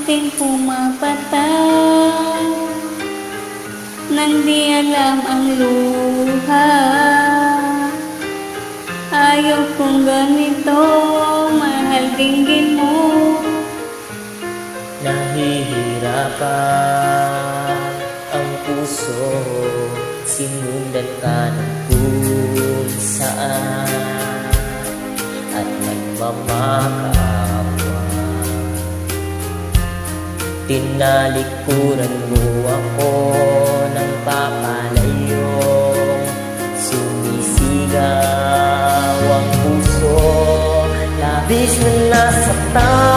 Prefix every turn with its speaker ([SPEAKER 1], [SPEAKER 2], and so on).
[SPEAKER 1] ating pumapatak nang di alam ang luha. Ayaw kong ganito, mahal dinggin mo.
[SPEAKER 2] Nahihirapan ang puso, sinundan ka ng kung saan at nagmamakaawa. Tinalikuran mo ako ng papalayong sumisigaw ang puso, labis na nasaktan.